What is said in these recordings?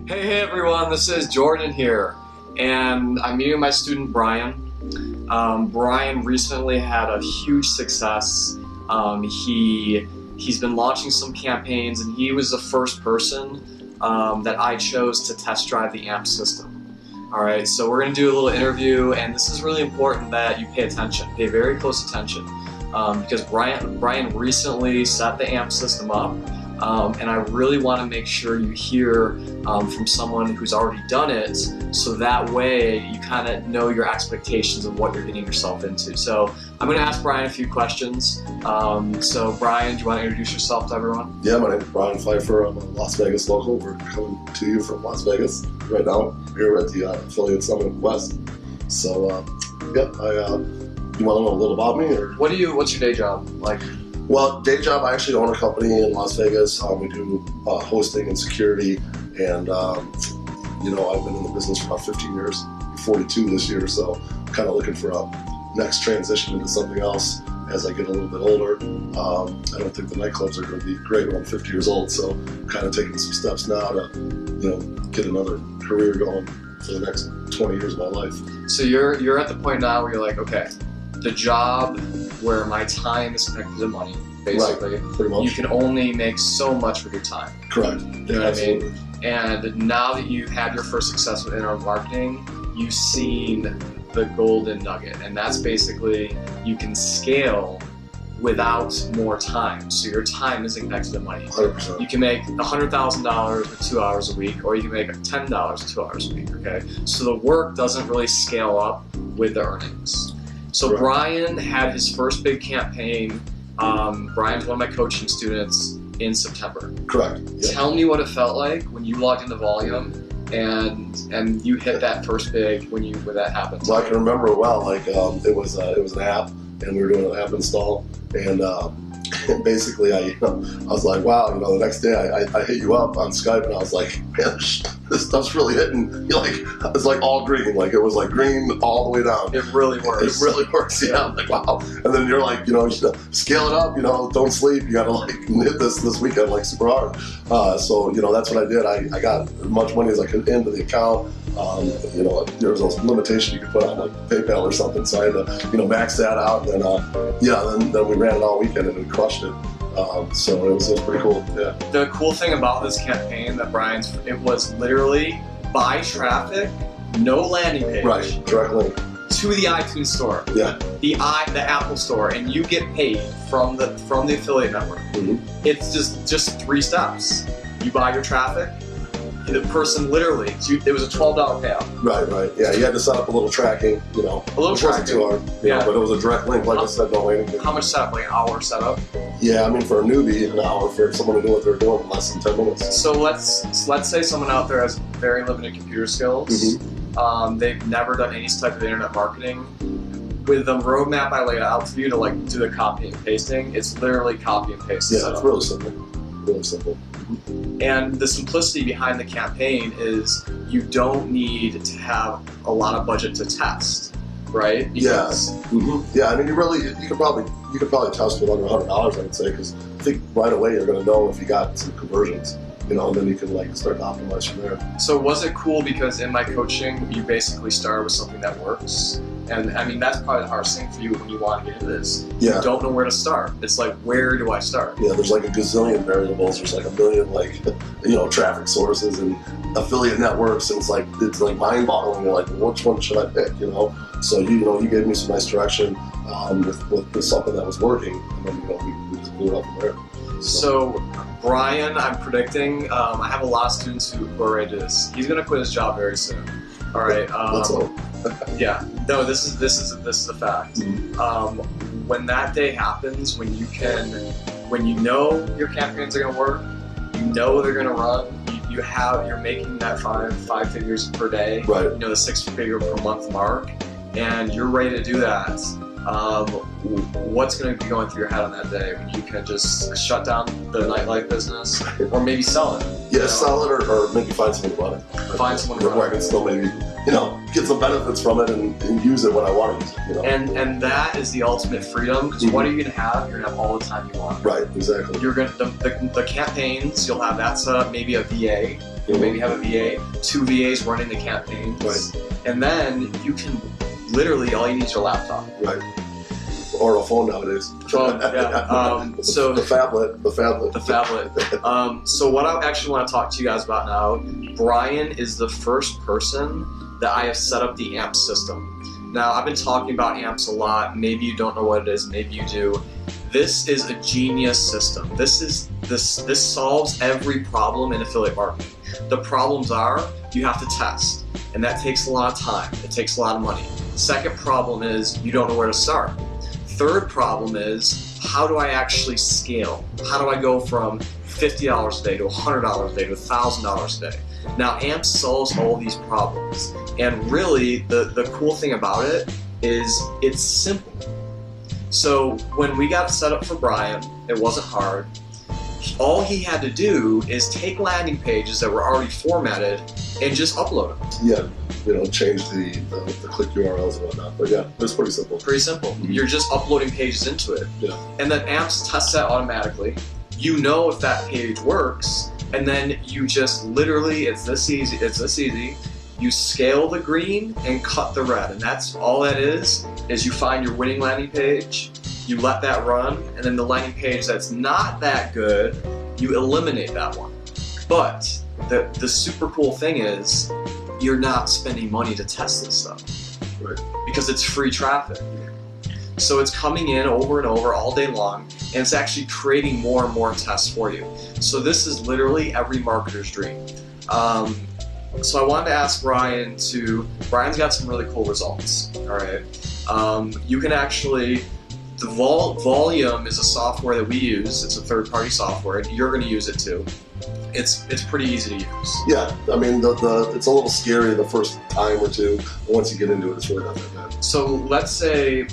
Hey everyone, this is Jordan here, and I'm meeting my student Brian. Brian recently had a huge success. He's been launching some campaigns, and he was the first person that I chose to test drive the AMPS system. Alright, so we're going to do a little interview, and this is really important that you pay attention, pay very close attention, because Brian recently set the AMPS system up. And I really want to make sure you hear from someone who's already done it, so that way you kind of know your expectations of what you're getting yourself into. So I'm going to ask Brian a few questions. So Brian, do you want to introduce yourself to everyone? Yeah, my name is Brian Pfeiffer. I'm a Las Vegas local. We're coming to you from Las Vegas right now. Here at the Affiliate Summit West. So you want to know a little about me, or what's your day job like? Well, day job, I actually own a company in Las Vegas. We do hosting and security, and I've been in the business for about 15 years, 42 this year, so I'm kind of looking for a next transition into something else as I get a little bit older. I don't think the nightclubs are going to be great when I'm 50 years old, so I'm kind of taking some steps now to, get another career going for the next 20 years of my life. So you're at the point now where you're like, okay, the job where my time is connected to money, basically. Right, pretty much. You can only make so much with your time. Correct. You know what Absolutely. I mean? And now that you've had your first success with internet marketing, you've seen the golden nugget, and that's basically you can scale without more time. So your time isn't connected to money. 100%. You can make $100,000 with 2 hours a week, or you can make $10 with 2 hours a week, okay? So the work doesn't really scale up with the earnings. So Right. Brian had his first big campaign. Brian's one of my coaching students in September. Correct. Yeah. Tell me what it felt like when you logged into Volume and you hit that first big when that happened. Well, I can remember it well. Like it was an app, and we were doing an app install, and basically I was like, wow, the next day I hit you up on Skype, and I was like, man, this stuff's really hitting. It's like all green, like it was like green all the way down. It really works. It really works. Yeah, I'm like, wow. And then you're like, scale it up. Don't sleep. You gotta hit this weekend like super hard. So that's what I did. I got as much money as I could into the account. There was a limitation you could put on like PayPal or something, so I had to max that out. And then we ran it all weekend and we crushed it. So it was pretty cool. Yeah. The cool thing about this campaign that it was literally buy traffic, no landing page. Right. Direct link to the iTunes store. Yeah. The Apple store, and you get paid from the affiliate network. Mm-hmm. It's just 3 steps. You buy your traffic. The person literally, it was a $12 payout. Right. Yeah, you had to set up a little tracking, A little It tracking. wasn't too hard, but it was a direct link, like I said, no landing page. How much setup? Like an hour setup? Yeah, I mean, for a newbie, an hour. For someone to do what they're doing in less than 10 minutes. So let's say someone out there has very limited computer skills. Mm-hmm. They've never done any type of internet marketing. With the roadmap I laid out for you to do the copy and pasting, it's literally copy and paste. Yeah, it's really simple. Really simple. And the simplicity behind the campaign is you don't need to have a lot of budget to test, right? Yes. Yeah, I mean, you could probably test with under $100, I would say, because I think right away you're going to know if you got some conversions, and then you can start to optimize from there. So was it cool because in my coaching you basically start with something that works? And I mean, that's probably the hardest thing for you when you want to get into this. Yeah. You don't know where to start. It's like, where do I start? Yeah, there's like a gazillion variables. There's like a million, traffic sources and affiliate networks, and it's like mind-boggling. You're like, which one should I pick? So you gave me some nice direction with something that was working, and then we just blew it up from there. So Brian, I'm predicting. I have a lot of students who are ready to this. He's going to quit his job very soon. All right. Let's hope. Yeah. No, this is a fact. Mm-hmm. When that day happens, when you know your campaigns are going to work, they're going to run. You're making that five figures per day. Right. The 6-figure per month mark, and you're ready to do that. What's going to be going through your head on that day when you can just shut down the nightlife business, or maybe sell it? Yeah, sell it, or maybe find someone to run it. Find someone to run it. Where I can still maybe get some benefits from it and use it when I want to. And that is the ultimate freedom, because what are you going to have? You're going to have all the time you want. Right, exactly. You're going to the campaigns. You'll have that set up, maybe a VA. You'll maybe have a VA, 2 VAs running the campaigns. Right. And then you can literally, all you need is your laptop. Right. Or a phone nowadays. Phone, yeah. So the phablet. The phablet. So what I actually want to talk to you guys about now, Brian is the first person that I have set up the AMPS system. Now, I've been talking about AMPS a lot. Maybe you don't know what it is, maybe you do. This is a genius system. This solves every problem in affiliate marketing. The problems are you have to test, and that takes a lot of time. It takes a lot of money. Second problem is you don't know where to start. Third problem is, how do I actually scale? How do I go from $50 a day to $100 a day to $1,000 a day? Now, AMPS solves all these problems. And really, the cool thing about it is it's simple. So when we got set up for Brian, it wasn't hard. All he had to do is take landing pages that were already formatted and just upload them. Yeah. Change the click URLs and whatnot. But yeah, it's pretty simple. Pretty simple. Mm-hmm. You're just uploading pages into it. Yeah. And then AMPS tests that automatically. You know if that page works, and then you just literally, it's this easy. You scale the green and cut the red. And that's all that is you find your winning landing page, you let that run, and then the landing page that's not that good, you eliminate that one. But the super cool thing is, you're not spending money to test this stuff. Right. Because it's free traffic. So it's coming in over and over all day long, and it's actually creating more and more tests for you. So this is literally every marketer's dream. So I wanted to ask Brian's got some really cool results, all right? You can actually, the Volume is a software that we use. It's a third-party software. You're gonna use it too. It's pretty easy to use. Yeah, I mean, it's a little scary the first time or two, but once you get into it, it's really not that bad. So let's say,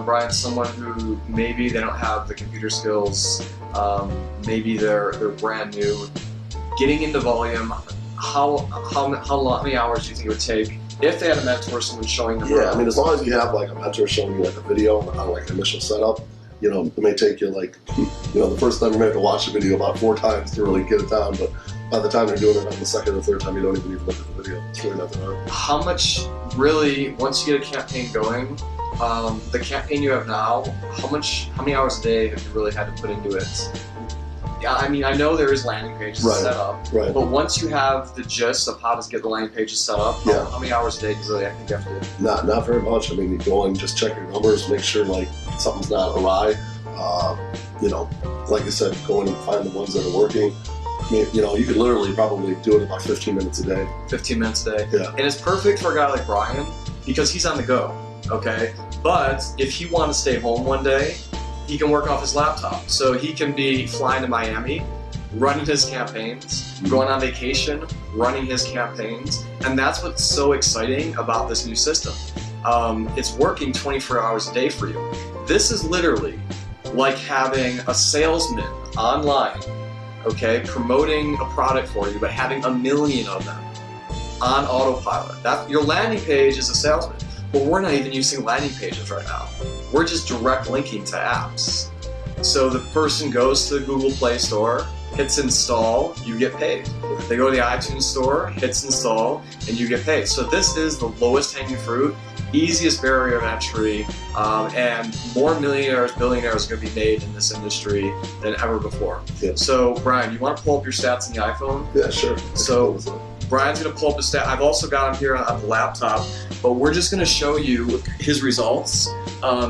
Brian's someone who maybe they don't have the computer skills, maybe they're brand new. Getting into Volume, how many hours do you think it would take if they had a mentor, someone showing them? Yeah, I mean, as long as you have like a mentor showing you like a video on like an initial setup, it may take you like, the first time you may have to watch the video about 4 times to really get it down, but by the time you're doing it on the second or third time, you don't even need to look at the video. It's really not that hard. How much really, once you get a campaign going, the campaign you have now, how many hours a day have you really had to put into it? Yeah, I mean, I know there is landing pages set up, but once you have the gist of how to get the landing pages set up, how many hours a day do you really have to do? Not very much. I mean, you go and just check your numbers, make sure like something's not awry. Like I said, go in and find the ones that are working. I mean, you could literally probably do it about 15 minutes a day. 15 minutes a day. Yeah. And it's perfect for a guy like Brian because he's on the go, okay? But if he wants to stay home one day, he can work off his laptop. So he can be flying to Miami, running his campaigns, going on vacation, running his campaigns. And that's what's so exciting about this new system. It's working 24 hours a day for you. This is literally like having a salesman online, okay, promoting a product for you, but having 1 million of them on autopilot. Your landing page is a salesman, but we're not even using landing pages right now. We're just direct linking to apps. So the person goes to the Google Play Store, hits install, you get paid. They go to the iTunes Store, hits install, and you get paid. So this is the lowest hanging fruit, easiest barrier of entry, and more millionaires, billionaires are going to be made in this industry than ever before. Yeah. So Brian, you want to pull up your stats on the iPhone? Yeah, sure. So Brian's going to pull up his stat. I've also got him here on the laptop, but we're just going to show you his results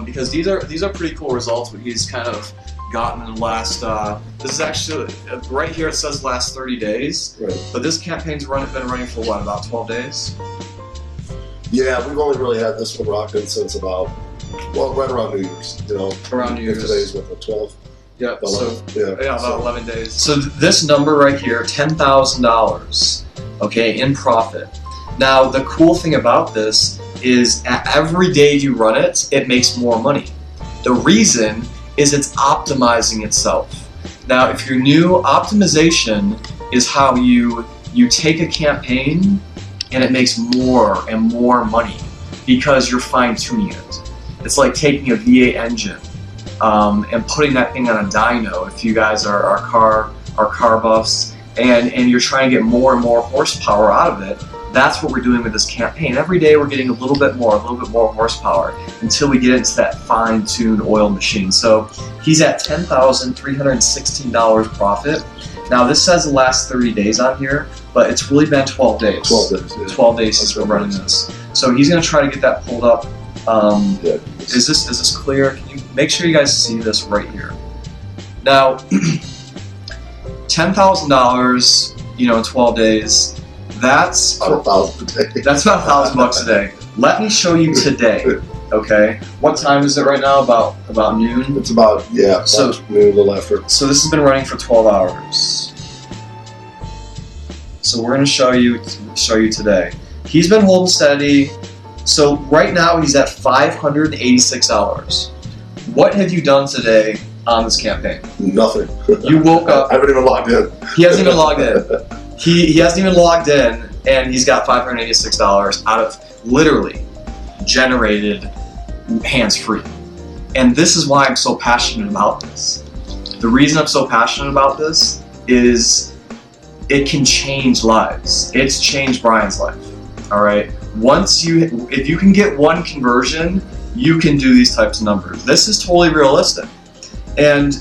because these are pretty cool results. What he's kind of gotten in the last. This is actually right here. It says last 30 days, but this campaign's been running for what, about 12 days? Yeah, we've only really had this one rocking since about, right around New Year's. Around New Year's. Today's with the 12. Yep. 11, so about 11 days. So this number right here, $10,000. Okay, in profit. Now, the cool thing about this is every day you run it, it makes more money. The reason is it's optimizing itself. Now, if you're new, optimization is how you take a campaign and it makes more and more money because you're fine-tuning it. It's like taking a V8 engine and putting that thing on a dyno. If you guys are car buffs, and you're trying to get more and more horsepower out of it, that's what we're doing with this campaign. Every day we're getting a little bit more horsepower until we get into that fine-tuned oil machine. So he's at $10,316 profit. Now this says the last 30 days on here, but it's really been 12 days. 12 days, yeah. 12 days since we're running this. So he's going to try to get that pulled up. Is this clear? Can you make sure you guys see this right here? Now, $10,000, in 12 days. That's about $1,000 a day. That's about $1,000 a day. Let me show you today. Okay. What time is it right now? About noon. It's about noon, a little after. So this has been running for 12 hours. So we're going to show you today. He's been holding steady. So right now he's at $586. What have you done today on this campaign? Nothing. You woke up. I haven't even logged in. He hasn't even logged in. He hasn't even logged in, and he's got $586 out of literally generated hands-free. And this is why I'm so passionate about this. The reason I'm so passionate about this is it can change lives. It's changed Brian's life. All right. If you can get one conversion, you can do these types of numbers. This is totally realistic. And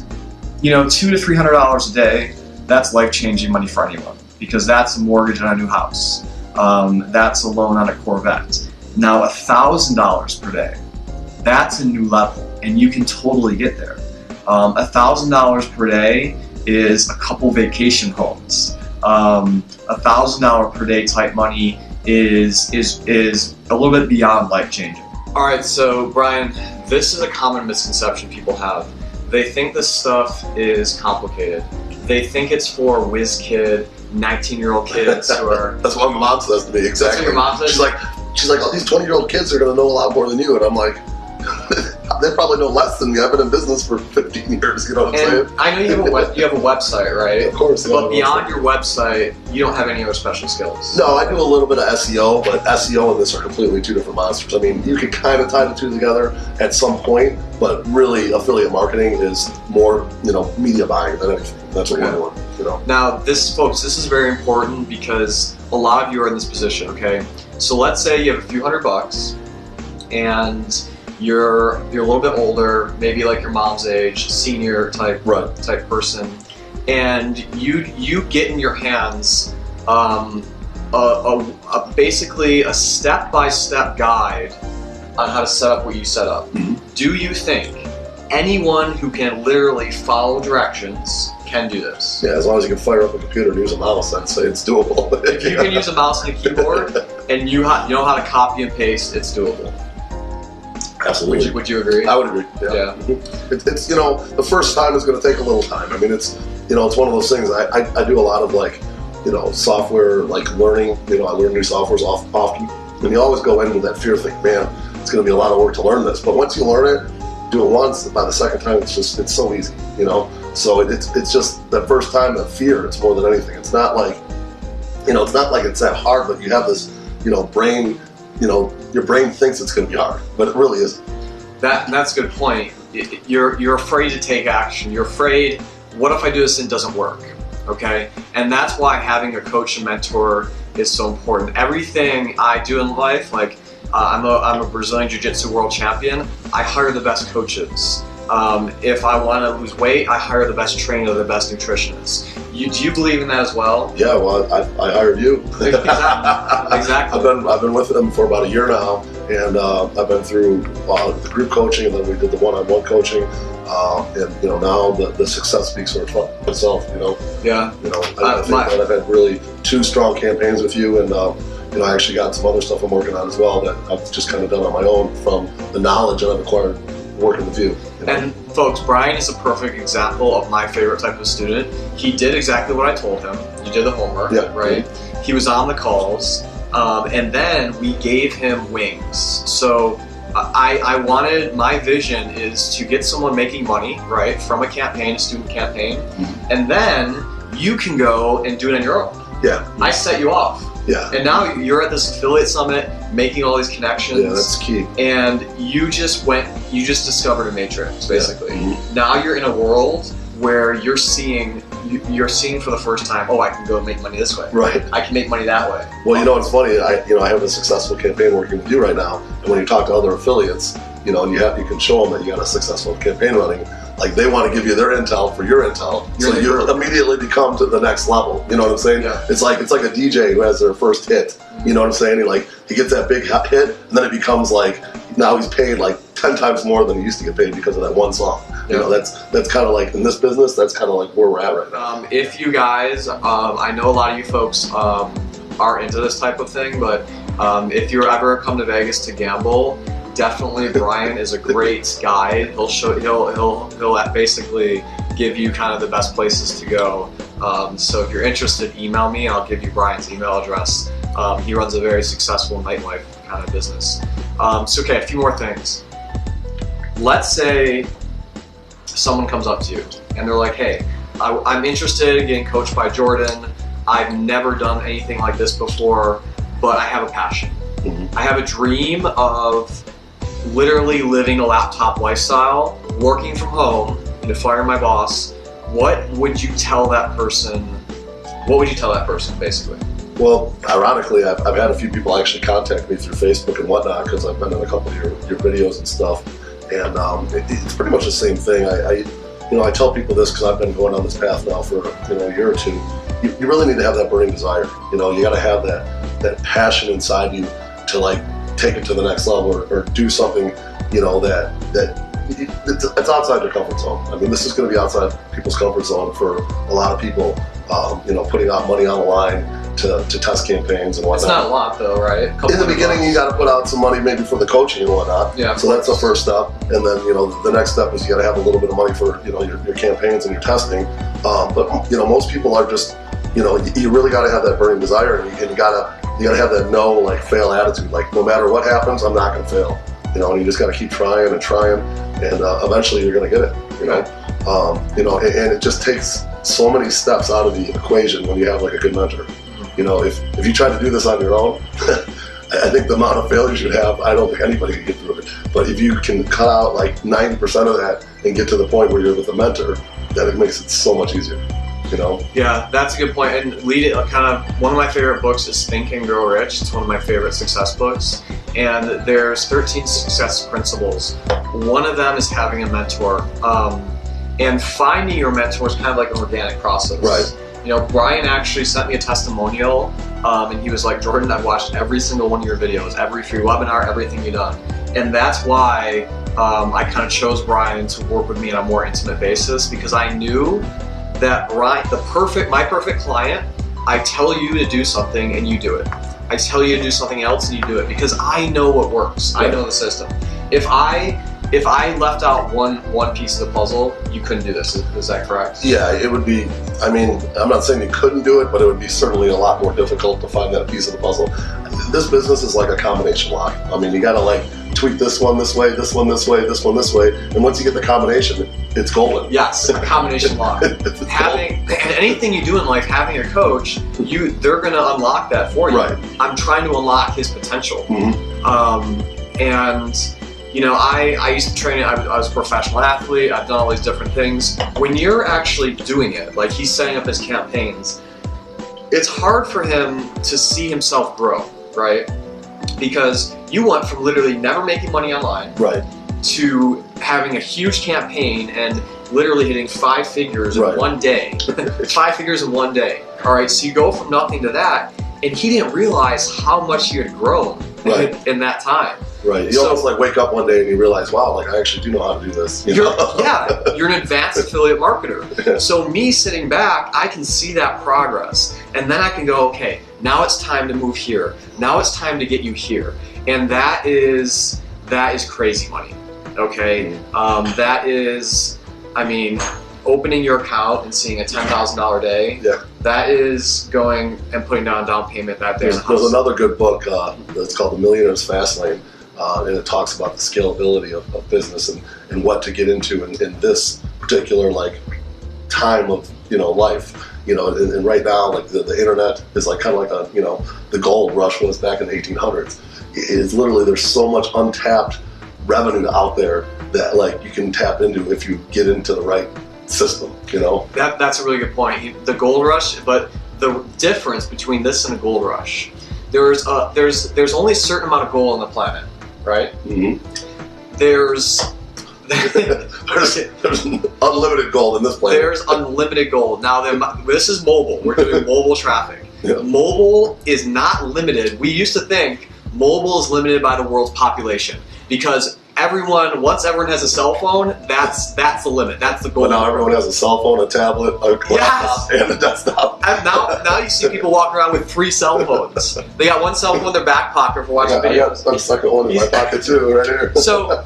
$200 to $300 a day, that's life-changing money for anyone, because that's a mortgage on a new house. That's a loan on a Corvette. Now $1,000 per day, that's a new level, and you can totally get there. $1,000 per day is a couple vacation homes. $1,000 per day type money is a little bit beyond life-changing. All right, so Brian, this is a common misconception people have. They think this stuff is complicated. They think it's for whiz kid, 19-year-old kids who are... That's what my mom says to me, exactly. That's what your mom says? She's like, oh, these 20-year-old kids are going to know a lot more than you. And I'm like, they probably know less than me. I've been in business for 15 years, you know what I'm saying? I know you have a website, right? Of course. But beyond your website, you don't have any other special skills. No, I do a little bit of SEO, but SEO and this are completely two different monsters. I mean, you can kind of tie the two together at some point, but really affiliate marketing is more, media buying than anything. That's what we're doing, Now, folks, this is very important because a lot of you are in this position, okay? So let's say you have a few $100 and you're a little bit older, maybe like your mom's age, senior type person, and you get in your hands basically a step-by-step guide on how to set up what you set up. Mm-hmm. Do you think anyone who can literally follow directions can do this? Yeah, as long as you can fire up a computer and use a mouse, I'd say it's doable. If you can use a mouse and a keyboard and you know how to copy and paste, it's doable. Absolutely. Would you agree? I would agree. Yeah. It's the first time is going to take a little time. I mean, it's one of those things. I do a lot of software learning. I learn new softwares often, and you always go in with that fear, think, man, it's going to be a lot of work to learn this. But once you learn it, do it once. By the second time, it's so easy. So it's just that first time, that fear. It's more than anything. It's not like it's not like it's that hard, but you have this brain. Your brain thinks it's going to be hard, but it really isn't. That's a good point. You're afraid to take action. You're afraid, what if I do this and it doesn't work? Okay? And that's why having a coach and mentor is so important. Everything I do in life, I'm a Brazilian Jiu-Jitsu world champion, I hire the best coaches. If I want to lose weight, I hire the best trainer, the best nutritionist. Do you believe in that as well? Yeah, well, I hired you. Exactly. I've been with them for about a year now, and I've been through the group coaching, and then we did the one-on-one coaching, and now the success speaks for itself. Yeah. I think that I've had really 2 strong campaigns with you, and I actually got some other stuff I'm working on as well that I've just kind of done on my own from the knowledge that I've acquired working with you. And folks, Brian is a perfect example of my favorite type of student. He did exactly what I told him. You did the homework, right? Yeah. He was on the calls, and then we gave him wings. So I wanted, my vision is to get someone making money, right, from a campaign, a student campaign, and then you can go and do it on your own. Yeah. I set you off. Yeah. And now you're at this affiliate summit, making all these connections. Yeah, that's key. And you just discovered a matrix, basically. Yeah. Now you're in a world where you're seeing you're seeing for the first time, oh, I can go make money this way. Right. I can make money that way. Well, you know, it's funny. I have a successful campaign working with you right now, and when you talk to other affiliates, you know, and you can show them that you got a successful campaign running. Like, they want to give you their intel for your intel, so you immediately become to the next level. You know what I'm saying? Yeah. It's like a DJ who has their first hit. You know what I'm saying? He gets that big hit, and then it becomes like, now he's paid like 10 times more than he used to get paid because of that one song. You know, that's kind of like, in this business, that's kind of like where we're at right now. If you guys, I know a lot of you folks are into this type of thing, but if you're ever come to Vegas to gamble, definitely Brian is a great guide. He'll basically give you kind of the best places to go. So if you're interested, email me and I'll give you Brian's email address. He runs a very successful nightlife kind of business. So okay, a few more things. Let's say someone comes up to you and they're like, hey, I'm interested in getting coached by Jordan. I've never done anything like this before, but I have a passion. I have a dream of literally living a laptop lifestyle, working from home, and firing my boss. What would you tell that person? What would you tell that person, basically? Well, ironically, I've had a few people actually contact me through Facebook and whatnot, because I've been in a couple of your videos and stuff, and it's pretty much the same thing. I tell people this because I've been going on this path now for a year or two. You really need to have that burning desire. You know, you got to have that passion inside you to like take it to the next level, or do something, you know, that it's outside their comfort zone. I mean, this is going to be outside people's comfort zone for a lot of people. Putting out money on the line to test campaigns and whatnot. It's not a lot though, right? In the beginning, you got to put out some money maybe for the coaching and whatnot. Yeah. So that's the first step, and then the next step is you got to have a little bit of money for your campaigns and your testing. But most people are just you really got to have that burning desire, and you got to have that no like fail attitude. Like, no matter what happens, I'm not going to fail. And you just got to keep trying and trying, and eventually you're going to get it. And it just takes so many steps out of the equation when you have like a good mentor. If you try to do this on your own, I think the amount of failures you have, I don't think anybody can get through it. But if you can cut out like 90% of that and get to the point where you're with a mentor, then it makes it so much easier. Yeah, that's a good point. And one of my favorite books is Think and Grow Rich. It's one of my favorite success books. And there's 13 success principles. One of them is having a mentor. And finding your mentor is kind of like an organic process. Right. Brian actually sent me a testimonial, and he was like, Jordan, I've watched every single one of your videos, every free webinar, everything you've done. And that's why I kind of chose Brian to work with me on a more intimate basis, because I knew that Brian, my perfect client, I tell you to do something and you do it. I tell you to do something else and you do it, because I know what works. Right. I know the system. If I left out one piece of the puzzle, you couldn't do this. Is that correct? Yeah, it would be. I mean, I'm not saying you couldn't do it, but it would be certainly a lot more difficult to find that piece of the puzzle. This business is like a combination lock. I mean, you got to like tweak this one this way, this one this way, this one this way, and once you get the combination, it's golden. Yes, a combination lock. Anything you do in life, having a coach, they're going to unlock that for you. Right. I'm trying to unlock his potential. Mm-hmm. I used to train. I was a professional athlete. I've done all these different things. When you're actually doing it, like he's setting up his campaigns, it's hard for him to see himself grow, right? Because you went from literally never making money online, right, to having a huge campaign and literally hitting 5 figures in one day. 5 figures in one day. All right, so you go from nothing to that, and he didn't realize how much he had grown in that time. Right. You almost like wake up one day and you realize, wow, like I actually do know how to do this. You're an advanced affiliate marketer. So me sitting back, I can see that progress, and then I can go, okay, now it's time to move here. Now it's time to get you here, and that is crazy money. Okay, that is, opening your account and seeing a $10,000 day. Yeah. That is going and putting down a down payment that day. There's another good book that's called The Millionaire's Fast Lane. And it talks about the scalability of business and what to get into in this particular like time of life. And right now, like the internet is like kind of like the gold rush was back in the 1800s. It's literally, there's so much untapped revenue out there that like you can tap into if you get into the right system, you know? That's a really good point. The gold rush, but the difference between this and a gold rush, there's only a certain amount of gold on the planet, right? Mm-hmm. There's unlimited gold in this planet. There's unlimited gold. Now, this is mobile. We're doing mobile traffic. Yeah. Mobile is not limited. We used to think mobile is limited by the world's population because once everyone has a cell phone, that's the limit. That's the goal. But now everyone has a cell phone, a tablet, a laptop, and a desktop. And now you see people walking around with 3 cell phones. They got one cell phone in their back pocket for watching videos. I got a second one in my pocket too, right here. So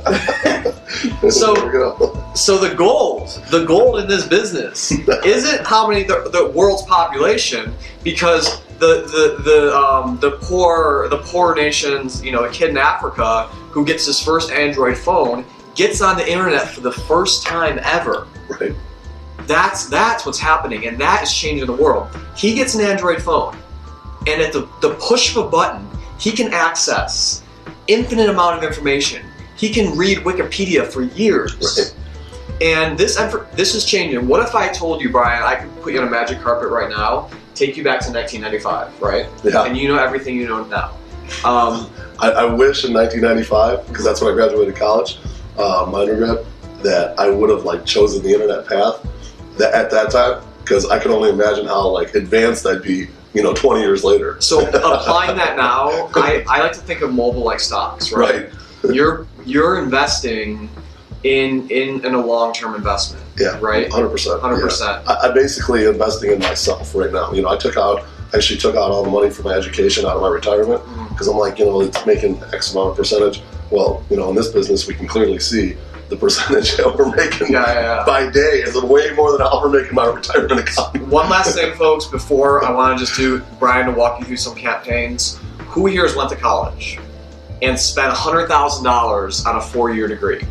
the gold in this business isn't how many the world's population, because the poor nations, you know, a kid in Africa who gets his first Android phone gets on the internet for the first time ever. Right. That's what's happening, and that is changing the world. He gets an Android phone, and at the push of a button, he can access infinite amount of information. He can read Wikipedia for years. Right. And this is changing. What if I told you, Brian, I could put you on a magic carpet right now, take you back to 1995, right? Yeah. And you know everything you know now. I wish in 1995, because that's when I graduated college, my undergrad, that I would have chosen the internet path at that time, because I can only imagine how advanced I'd be, 20 years later. So applying that now, I like to think of mobile like stocks, right? You're investing in a long-term investment. Yeah, right. 100%. 100%. Yeah. I'm basically investing in myself right now. I took out all the money for my education out of my retirement, because I'm it's making X amount of percentage. Well, in this business, we can clearly see the percentage that we're making by day is way more than I'll ever make in my retirement account. One last thing, folks, before I want to just do Brian to walk you through some campaigns. Who here has went to college and spent $100,000 on a 4-year degree?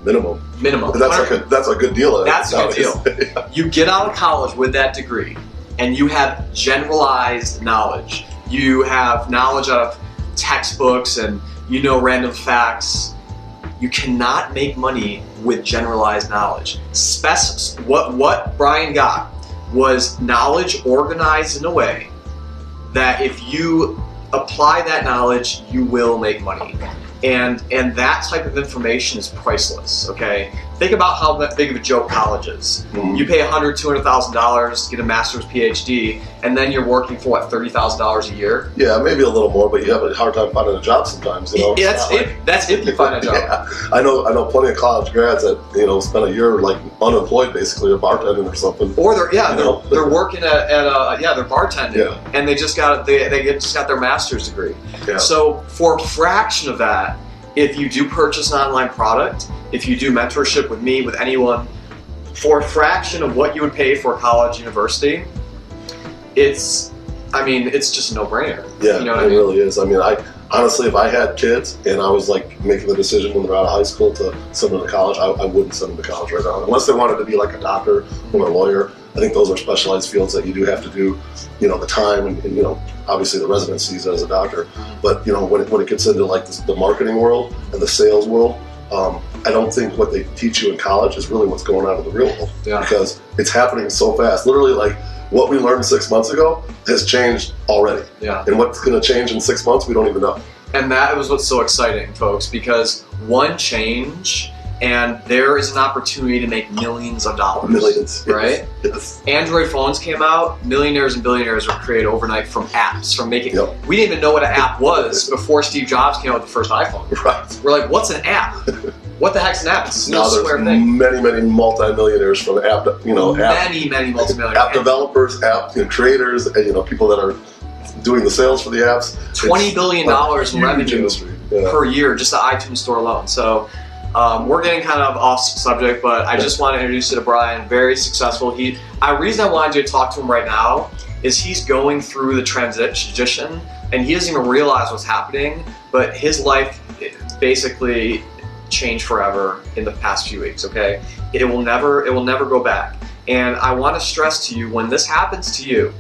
Minimum. That's a good deal. That's a good deal. Yeah. You get out of college with that degree, and you have generalized knowledge. You have knowledge out of textbooks and random facts. You cannot make money with generalized knowledge. What Brian got was knowledge organized in a way that if you apply that knowledge, you will make money. And that type of information is priceless, okay? Think about how big of a joke college is. Mm-hmm. You pay $100,000, $200,000 to get a master's, PhD, and then you're working for $30,000 a year? Yeah, maybe a little more, but you have a hard time finding a job sometimes, Yeah, that's if you find a job. Yeah. I know plenty of college grads that, spent a year unemployed basically, or bartending or something. Or they're working they're bartending, and they just got their master's degree. Yeah. So for a fraction of that, if you do purchase an online product, if you do mentorship with me, with anyone, for a fraction of what you would pay for a college, university, it's just a no-brainer. Yeah, it really is. I honestly, if I had kids and I was making the decision when they're out of high school to send them to college, I wouldn't send them to college right now, unless they wanted to be a doctor or a lawyer. I think those are specialized fields that you do have to do, the time and obviously the residencies as a doctor. But when it gets into the marketing world and the sales world, I don't think what they teach you in college is really what's going on in the real world, because it's happening so fast. Literally, what we learned 6 months ago has changed already. Yeah. And what's going to change in 6 months, we don't even know. And that was what's so exciting, folks, because one change, and there is an opportunity to make millions of dollars. Millions, right? Yes. Android phones came out, millionaires and billionaires were created overnight from apps, from making. Yep. We didn't even know what an app was before Steve Jobs came out with the first iPhone. Right. We're like, what's an app? What the heck's an app? It's now there's many multi-millionaires from app, many multi-millionaires. App developers, app creators, people that are doing the sales for the apps. $20 billion in revenue per year, just the iTunes store alone. So. We're getting kind of off subject, but I just want to introduce you to Brian. Very successful. The reason I wanted you to talk to him right now is he's going through the transition, and he doesn't even realize what's happening. But his life basically changed forever in the past few weeks. Okay, it will never go back. And I want to stress to you, when this happens to you,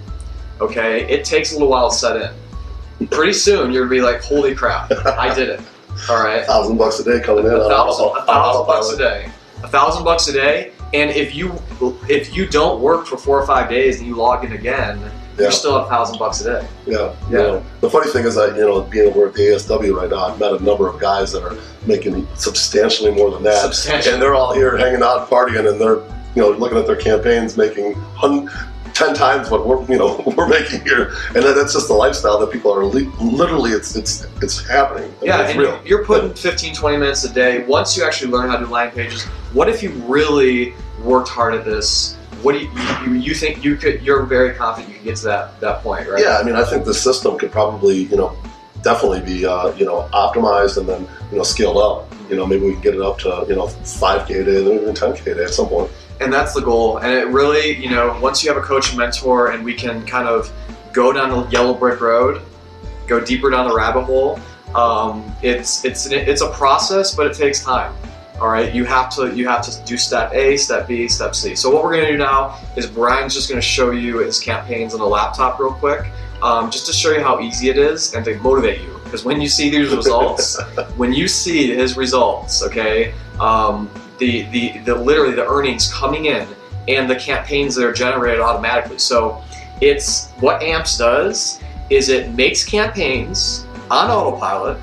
okay, it takes a little while to set in. Pretty soon you're gonna be like, "Holy crap, I did it." All right. $1,000 a day coming in. $1,000 a day. $1,000 a day, And if you don't work for 4 or 5 days and you log in again, you're still at $1,000 a day. Yeah. You know, the funny thing is that, being able to work at the ASW right now, I've met a number of guys that are making substantially more than that. And they're all here hanging out, partying, and they're, looking at their campaigns, making 10 times what we're making here. And that's just the lifestyle that people are literally, it's happening. It's real. You're putting 15, 20 minutes a day. Once you actually learn how to do landing pages, what if you really worked hard at this? What do you think you're very confident you can get to that point, right? Yeah, I mean, I think the system could probably, definitely be, optimized and then, scaled up. Maybe we can get it up to, 5K a day, then even 10K a day at some point. And that's the goal. And it really, once you have a coach and mentor and we can kind of go down the yellow brick road, go deeper down the rabbit hole, it's a process, but it takes time. All right, you have to do step A, step B, step C. So what we're going to do now is Brian's just going to show you his campaigns on the laptop real quick, just to show you how easy it is and to motivate you. Because when you see these results, when you see his results, okay, literally the earnings coming in and the campaigns that are generated automatically. So it's what AMPS does is it makes campaigns on autopilot,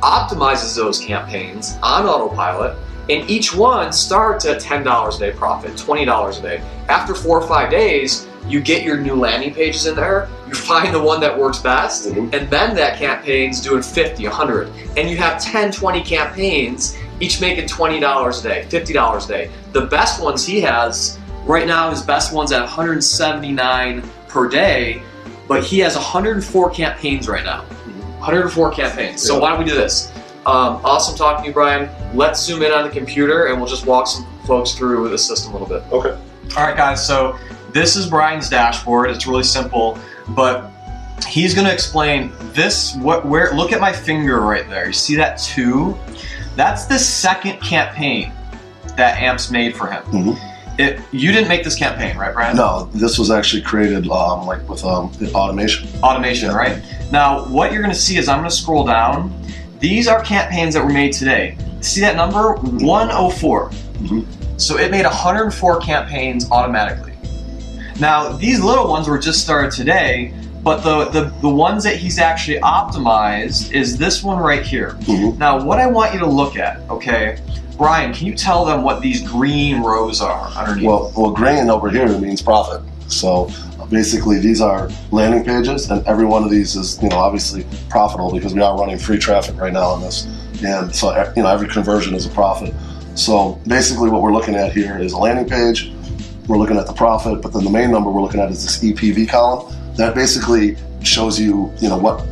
optimizes those campaigns on autopilot, and each one starts at $10 a day profit, $20 a day. After 4 or 5 days, you get your new landing pages in there, you find the one that works best, and then that campaign's doing 50, 100, and you have 10, 20 campaigns, each making $20 a day, $50 a day. The best ones he has, right now his best one's at $179 per day, but he has 104 campaigns right now. 104 campaigns. So why don't we do this? Awesome talking to you, Brian. Let's zoom in on the computer and we'll just walk some folks through the system a little bit. Okay. All right, guys. So this is Brian's dashboard. It's really simple, but he's going to explain this. Look at my finger right there. You see that 2? That's the second campaign that AMPS made for him. You didn't make this campaign, right, Brian? No, this was actually created with automation. Automation, right? Now, what you're going to see is I'm going to scroll down. These are campaigns that were made today. See that number? 104. So it made 104 campaigns automatically. Now, these little ones were just started today, but the ones that he's actually optimized is this one right here. Now, what I want you to look at, okay, Brian, can you tell them what these green rows are underneath? Well, green over here means profit. So basically, these are landing pages, and every one of these is, obviously profitable because we are running free traffic right now on this, and so every conversion is a profit. So basically, what we're looking at here is a landing page. We're looking at the profit, but then the main number we're looking at is this EPV column. That basically shows you, what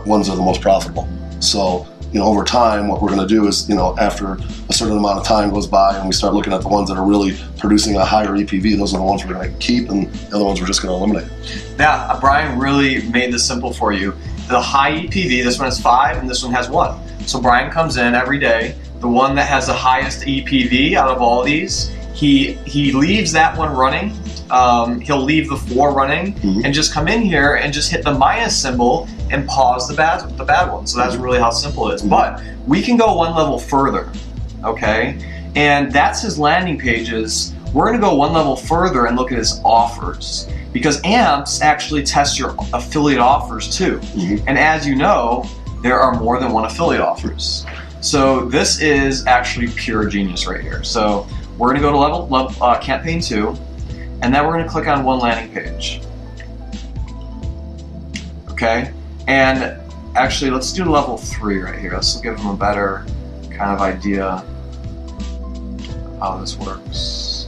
ones are the most profitable. So over time, what we're going to do is, after a certain amount of time goes by and we start looking at the ones that are really producing a higher EPV, those are the ones we're going to keep, and the other ones we're just going to eliminate. Yeah, Brian really made this simple for you. The high EPV, this one has 5 and this one has 1. So Brian comes in every day. The one that has the highest EPV out of all these, he leaves that one running. He'll leave the 4 running and just come in here and just hit the minus symbol and pause the bad one. So that's really how simple it is. But we can go one level further, okay? And that's his landing pages. We're going to go one level further and look at his offers, because AMPS actually tests your affiliate offers too. And as you know, there are more than one affiliate offers. So this is actually pure genius right here. So we're going to go to level campaign 2. And then we're going to click on one landing page. Okay, and actually let's do level 3 right here. Let's give them a better kind of idea of how this works.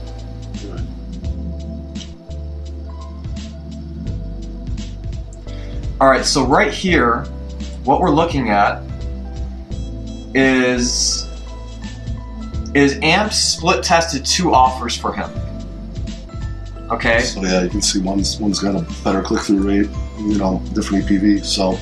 All right, so right here, what we're looking at is AMPS split tested 2 offers for him. Okay. So yeah, you can see one's got a better click-through rate, different EPV. So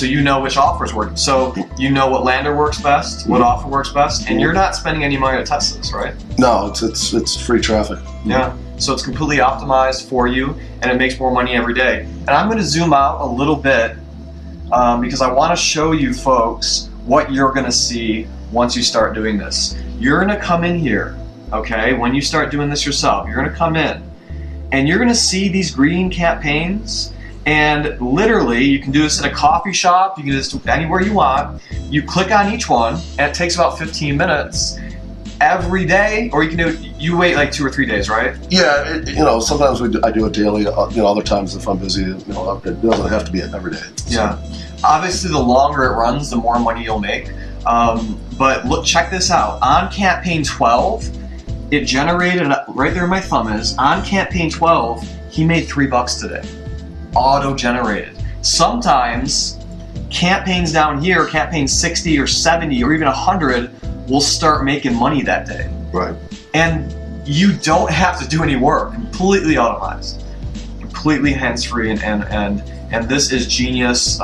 you know which offers work. So you know what lander works best, what offer works best, and you're not spending any money to test this, right? No, it's free traffic. Yeah. So it's completely optimized for you, and it makes more money every day. And I'm going to zoom out a little bit because I want to show you folks what you're going to see once you start doing this. You're going to come in here, okay, when you start doing this yourself, you're going to come in and you're going to see these green campaigns. And literally, you can do this at a coffee shop, you can do this anywhere you want. You click on each one, and it takes about 15 minutes every day, or you can do it, you wait like 2 or 3 days, right? Yeah, sometimes I do it daily. Other times if I'm busy, it doesn't have to be every day. So. Yeah. Obviously, the longer it runs, the more money you'll make. But look, check this out. On campaign 12, it generated, right there my thumb is, on campaign 12, he made $3 today. Auto-generated. Sometimes campaigns down here, campaign 60 or 70 or even 100 will start making money that day. Right. And you don't have to do any work. Completely automated. Completely hands-free and this is genius.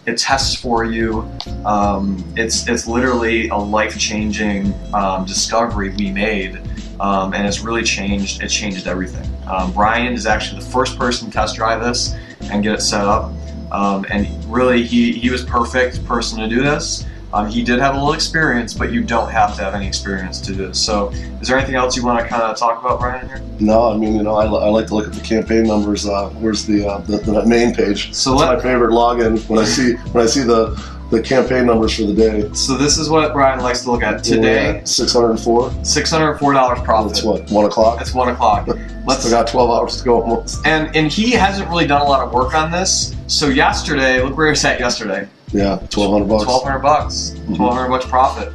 It tests for you. It's literally a life-changing discovery we made, and it's really changed. It changed everything. Brian is actually the first person to test drive this and get it set up, and really he was perfect person to do this. He did have a little experience, but you don't have to have any experience to do this. So, is there anything else you want to kind of talk about, Brian, here? No, I mean, I like to look at the campaign numbers. Where's the main page? So that's my favorite login when I see the campaign numbers for the day. So this is what Brian likes to look at today. $604 profit. That's what, 1 o'clock? It's 1 o'clock. Still got 12 hours to go almost. And he hasn't really done a lot of work on this. So yesterday, look where he's at yesterday. Yeah, $1,200. $1,200. $1,200 profit.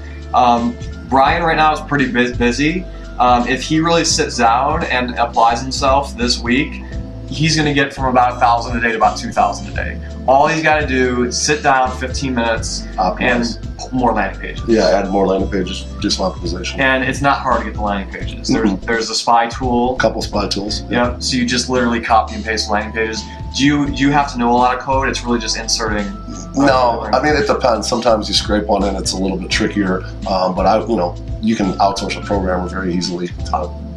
Brian right now is pretty busy. If he really sits down and applies himself this week, he's going to get from about 1,000 a day to about 2,000 a day. All he's got to do is sit down 15 minutes and more landing pages. Yeah, add more landing pages, do some optimization. And it's not hard to get the landing pages. There's a spy tool. A couple spy tools. Yeah. So you just literally copy and paste landing pages. Do you have to know a lot of code? It's really just inserting. No, I mean it depends. Sometimes you scrape one in, it's a little bit trickier. But you can outsource a programmer very easily.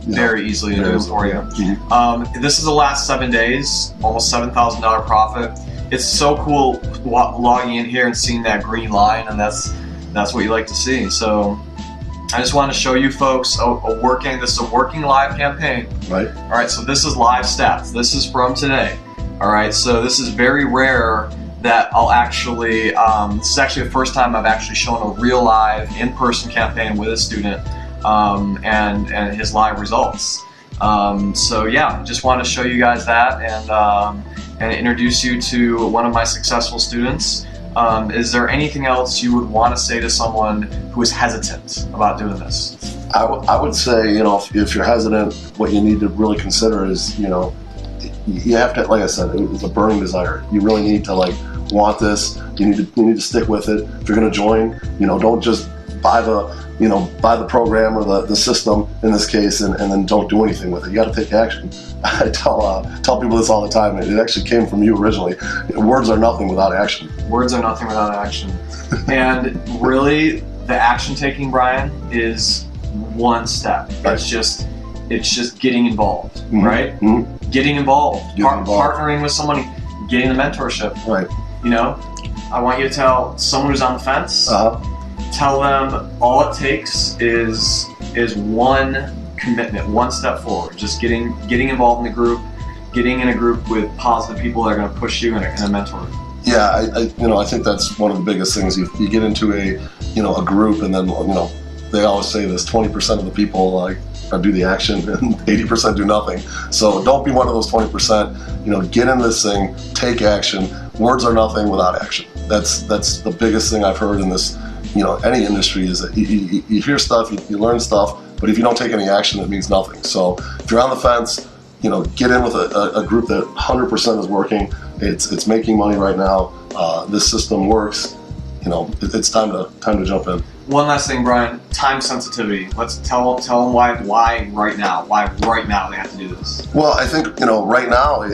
Very easily to do it for you. Mm-hmm. This is the last 7 days, almost $7,000 profit. It's so cool logging in here and seeing that green line, and that's what you like to see. So I just want to show you folks this is a working live campaign. Right. All right, so this is live stats. This is from today. All right, so this is very rare that I'll actually, this is actually the first time I've actually shown a real live in-person campaign with a student and his live results. So yeah, just want to show you guys that and introduce you to one of my successful students. Is there anything else you would want to say to someone who is hesitant about doing this? I would say, if you're hesitant, what you need to really consider is, you have to, like I said, it's a burning desire. You really need to want this. You need to stick with it. If you're going to join, don't just buy the program or the system in this case and then don't do anything with it. You got to take action. I tell people this all the time. It actually came from you originally. Words are nothing without action. Words are nothing without action. And really, the action taking, Brian, is one step. Right. It's just getting involved, right? Mm-hmm. Getting involved, partnering with someone, getting the mentorship. Right. I want you to tell someone who's on the fence. Tell them all it takes is one commitment, one step forward. Just getting involved in the group, getting in a group with positive people that are going to push you and mentor you. Yeah, I think that's one of the biggest things. You get into a group, and then they always say this: 20% of the people do the action, and 80% do nothing. So don't be one of those 20%. Get in this thing, take action. Words are nothing without action. That's the biggest thing I've heard in this. Any industry is that you hear stuff, you learn stuff, but if you don't take any action, it means nothing. So if you're on the fence, get in with a group that 100% is working. It's making money right now. This system works. It's time to jump in. One last thing, Brian. Time sensitivity. Let's tell them why right now. Why right now they have to do this. Well, I think right now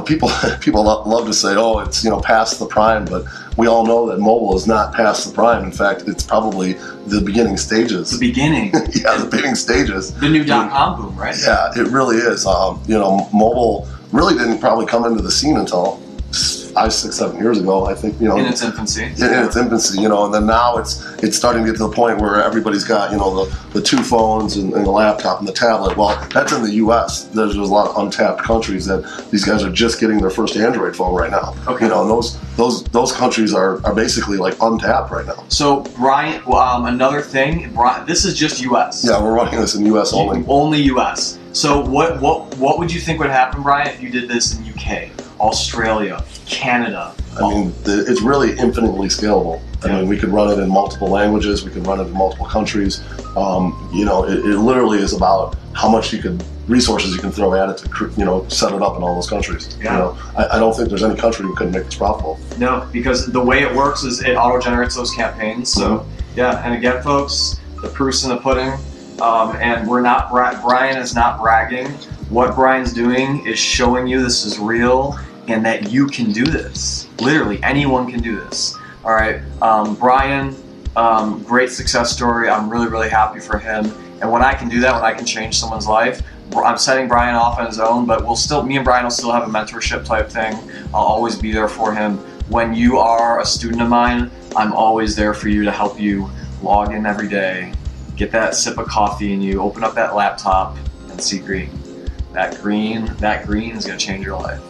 people love to say, oh, it's past the prime, but we all know that mobile is not past the prime. In fact, it's probably the beginning stages. The beginning. Yeah, the beginning stages. The new .com boom, right? Yeah, it really is. Mobile really didn't probably come into the scene until 5, 6, 7 years ago. I think, in its infancy. In its infancy, and then now it's starting to get to the point where everybody's got, the 2 phones and the laptop and the tablet. Well, that's in the U.S. There's a lot of untapped countries that these guys are just getting their first Android phone right now. Okay. And those countries are basically like untapped right now. So Brian, another thing, this is just U.S. Yeah, we're running this in U.S. only. Only U.S. So what would you think would happen, Brian, if you did this in UK, Australia, Canada? I mean, it's really infinitely scalable. I mean, we could run it in multiple languages. We could run it in multiple countries. It literally is about how much resources you can throw at it to, set it up in all those countries. Yeah. I don't think there's any country who couldn't make this profitable. No, because the way it works is it auto-generates those campaigns. So, yeah, and again, folks, the proof's in the pudding. And Brian is not bragging. What Brian's doing is showing you this is real and that you can do this. Literally, anyone can do this. All right, Brian, great success story. I'm really, really happy for him. And when I can do that, when I can change someone's life, I'm setting Brian off on his own, but me and Brian will still have a mentorship type thing. I'll always be there for him. When you are a student of mine, I'm always there for you to help you log in every day, get that sip of coffee in you, open up that laptop and see green. That green is gonna change your life.